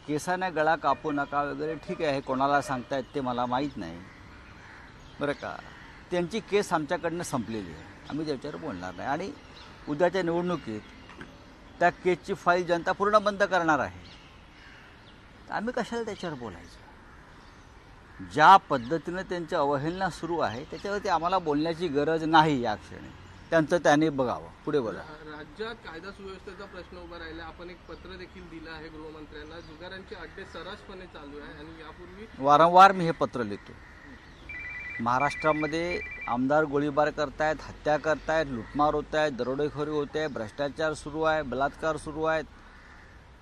केसाने गळा कापू नका वगैरे ठीक आहे, कोणाला सांगतायत ते मला माहीत नाही बरं का. त्यांची केस आमच्याकडनं संपलेली आहे, आम्ही त्याच्यावर बोलणार नाही. आणि उद्याच्या निवडणुकीत त्या केसची फाईल जनता पूर्ण बंद करणार आहे. आम्ही कशाला त्याच्यावर बोलायचं? ज्या पद्धतीनं त्यांची अवहेलना सुरू आहे त्याच्यावरती आम्हाला बोलण्याची गरज नाही. या क्षणी त्यांचं त्याने बघावं. पुढे बोला. राज्यात कायदा सुव्यवस्थेचा प्रश्न उभा राहिला. आपण एक पत्र देखील दिलं आहे गृहमंत्र्यांना. जुगारांचे अड्डे सर्रासपणे चालू आहे आणि यापूर्वी वारंवार मी हे पत्र लिहितो. महाराष्ट्रामध्ये आमदार गोळीबार करतायत, हत्या करतायत, लुटमार होत आहेत, दरोडेखोरी होते आहे, भ्रष्टाचार सुरू आहे, बलात्कार सुरू आहेत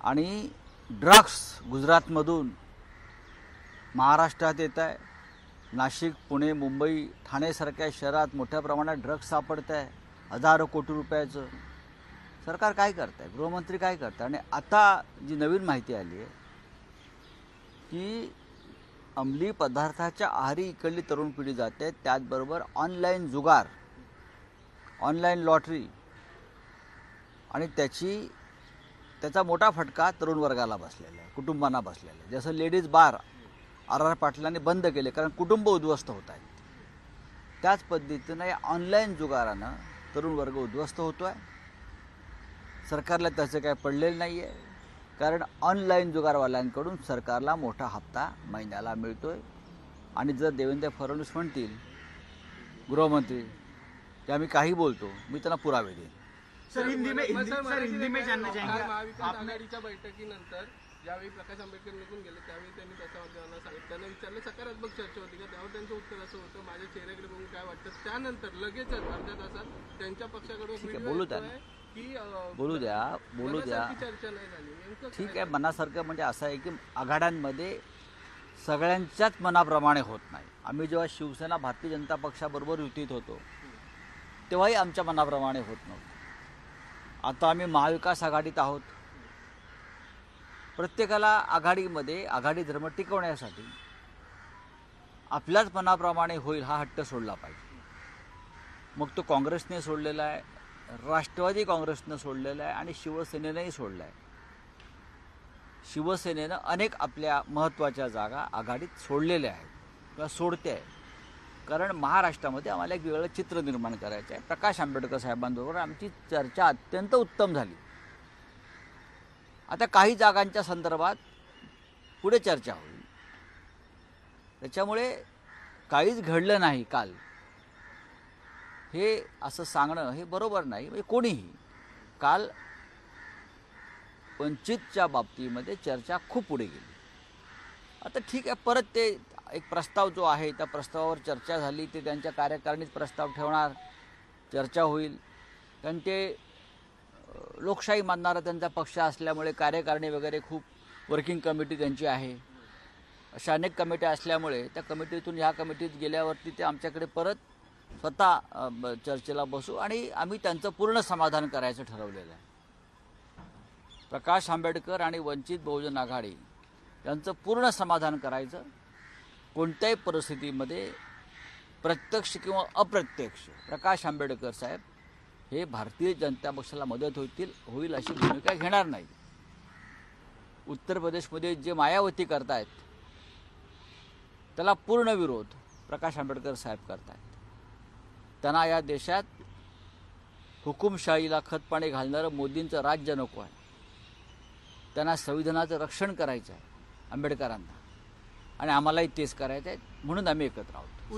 आणि ड्रग्स गुजरातमधून महाराष्ट्रात येत आहे. नाशिक, पुणे, मुंबई, ठाणेसारख्या शहरात मोठ्या प्रमाणात ड्रग्स सापडत आहे, हजारो कोटी रुपयाचं. सरकार काय करत आहे, गृहमंत्री काय करत आहे? आणि आता जी नवीन माहिती आली आहे की अंमली पदार्थाच्या आहारी इकडली तरुण पिढी जाते, त्याचबरोबर ऑनलाईन जुगार, ऑनलाईन लॉटरी आणि त्याचा मोठा फटका तरुण वर्गाला बसलेला आहे, कुटुंबांना बसलेला आहे. जसं लेडीज बार आर पाटलांनी बंद केले कारण कुटुंब उद्ध्वस्त होत आहेत, त्याच पद्धतीनं या ऑनलाईन जुगारानं तरुण वर्ग उद्ध्वस्त होतो आहे. सरकारला त्याचं काय पडलेलं नाही आहे कारण ऑनलाईन जुगारवाल्यांकडून सरकारला मोठा हप्ता महिन्याला मिळतो आहे. आणि जर देवेंद्र फडणवीस म्हणतील गृहमंत्री की आम्ही काही बोलतो, मी त्यांना पुरावे देईन. सर हिंदी में जानना चाहेंगे महाविकास आघाडीच्या बैठकीनंतर ज्यावेळी प्रकाश आंबेडकर निघून गेले त्यावेळी त्यांनी त्याच्या माध्यमांना सांगितलं, त्यांना विचारलं सकारात्मक चर्चा होती का? त्यावर त्यांचं उत्तर असं होतं, माझ्या चेहऱ्याकडे बघून काय वाटतं. त्यानंतर लगेचच अर्ध्या तासात त्यांच्या पक्षाकडून बोलू द्या, बोलू द्या. चर्चा नाही झाली. ठीक आहे, मनासारखं म्हणजे असं आहे की आघाड्यांमध्ये सगळ्यांच्याच मनाप्रमाणे होत नाही. आम्ही जेव्हा शिवसेना भारतीय जनता पक्षाबरोबर युतीत होतो तेव्हाही आमच्या मनाप्रमाणे होत नव्हतं. आता आम्ही महाविकास आघाडीत आहोत. प्रत्येकाला आघाडीमध्ये आघाडी धर्म टिकवण्यासाठी आपल्याच मनाप्रमाणे होईल हा हट्ट सोडला पाहिजे. मग तो काँग्रेसने सोडलेला आहे, राष्ट्रवादी काँग्रेसनं सोडलेलं आहे आणि शिवसेनेनंही सोडलं आहे. शिवसेनेनं अनेक आपल्या महत्त्वाच्या जागा आघाडीत सोडलेल्या आहेत किंवा सोडते आहे. कारण महाराष्ट्रामध्ये आम्हाला एक वेगळं चित्र निर्माण करायचं आहे. प्रकाश आंबेडकर साहेबांबरोबर आमची चर्चा अत्यंत उत्तम झाली. आता काही जागांच्या संदर्भात पुढे चर्चा होईल. त्याच्यामुळे काहीच घडलं नाही काल हे असं सांगणं हे बरोबर नाही. म्हणजे कोणीही काल वंचितच्या बाबतीमध्ये चर्चा खूप पुढे गेली. आता ठीक आहे, परत ते एक प्रस्ताव जो आहे त्या प्रस्तावावर चर्चा झाली, ते त्यांच्या कार्यकारिणीत प्रस्ताव ठेवणार, चर्चा होईल. कारण ते लोकशाही मानणारा त्यांचा पक्ष असल्यामुळे कार्यकारिणी वगैरे खूप वर्किंग कमिटी त्यांची आहे, अशा अनेक कमिट्या असल्यामुळे त्या कमिटीतून ह्या कमिटीत गेल्यावरती ते आमच्याकडे परत स्वतः चर्चेला बसू आणि आम्ही त्यांचं पूर्ण समाधान करायचं ठरवलेलं आहे. प्रकाश आंबेडकर आणि वंचित बहुजन आघाडी यांचं पूर्ण समाधान करायचं. कोणत्याही परिस्थितीमध्ये प्रत्यक्ष किंवा अप्रत्यक्ष प्रकाश आंबेडकर साहेब हे भारतीय जनता पक्षाला मदत होईल अशी भूमिका घेणार नाही. उत्तर प्रदेशमध्ये जे मायावती करतायत त्याला पूर्ण विरोध प्रकाश आंबेडकर साहेब करतायत. त्यांना या देशात हुकुमशाहीला खतपाणी घालणारं मोदींचं राज्य नको आहे. त्यांना संविधानाचं रक्षण करायचं आहे आंबेडकरांना, आणि आम्हालाही तेच करायचं आहे. म्हणून आम्ही एकत्र आहोत.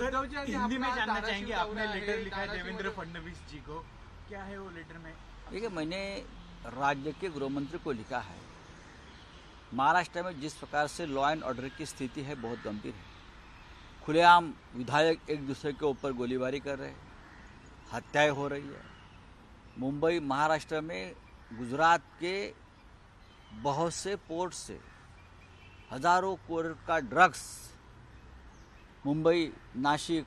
हिंदी में जानना चाहेंगे, आपने लेटर लिखा है देवेंद्र फडणवीस जी को, क्या है वो लेटर में? देखिए, मैंने राज्य के गृहमंत्री को लिखा है, महाराष्ट्र में जिस प्रकार से लॉ एंड ऑर्डर की स्थिति है बहुत गंभीर है. खुलेआम विधायक एक दूसरे के ऊपर गोलीबारी कर रहे हैं, हत्याएं हो रही है. मुंबई महाराष्ट्र में गुजरात के बहुत से पोर्ट से हजारों करोड़ का ड्रग्स मुंबई, नासिक,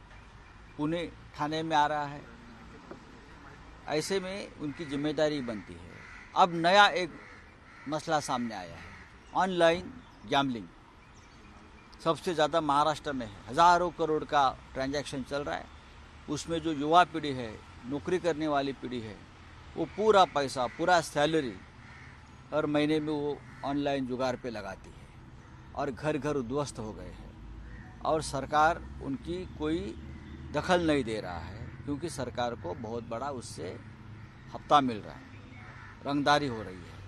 पुणे, ठाणे में आ रहा है. ऐसे में उनकी जिम्मेदारी बनती है. अब नया एक मसला सामने आया है, ऑनलाइन गैम्बलिंग. सबसे ज़्यादा महाराष्ट्र में है, हज़ारों करोड़ का ट्रांजैक्शन चल रहा है. उसमें जो युवा पीढ़ी है, नौकरी करने वाली पीढ़ी है, वो पूरा पैसा, पूरा सैलरी हर महीने में वो ऑनलाइन जुगार पे लगाती है. और घर घर उद्ध्वस्त हो गए हैं और सरकार उनकी कोई दखल नहीं दे रहा है, क्योंकि सरकार को बहुत बड़ा उससे हफ्ता मिल रहा है, रंगदारी हो रही है।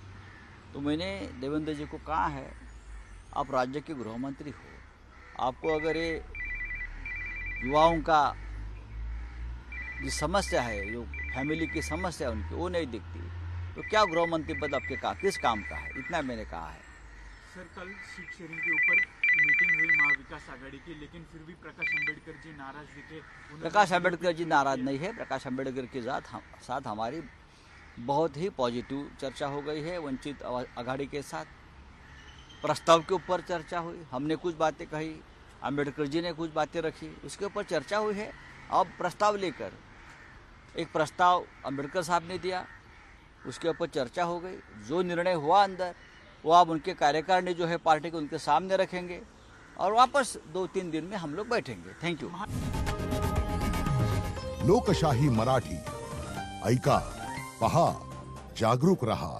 तो मैंने देवेंद्र जी को कहा है, आप राज्य के गृह मंत्री हो, आपको अगर ये युवाओं का जो समस्या है, जो फैमिली की समस्या है उनकी, वो नहीं दिखती, तो क्या गृह मंत्री पद आपके किस काम का है? इतना मैंने कहा है। सर, कल सीट शेयरिंग के ऊपर मीटिंग हुई महाविकास आघाड़ी की, लेकिन फिर भी प्रकाश अंबेडकर जी नाराज दिखे। प्रकाश अंबेडकर जी नाराज नहीं है। प्रकाश अंबेडकर के साथ हमारी बहुत ही पॉजिटिव चर्चा हो गई है। वंचित आघाड़ी के साथ प्रस्ताव के ऊपर चर्चा हुई, हमने कुछ बातें कही, अंबेडकर जी ने कुछ बातें रखी, उसके ऊपर चर्चा हुई है। अब प्रस्ताव लेकर एक प्रस्ताव अंबेडकर साहब ने दिया, उसके ऊपर चर्चा हो गई। जो निर्णय हुआ अंदर, वो आप उनके कार्यकारिणी जो है पार्टी के, उनके सामने रखेंगे और वापस 2-3 दिन में हम लोग बैठेंगे। Thank you. लोकशाही मराठी ऐका, पहा, जागरूक रहा।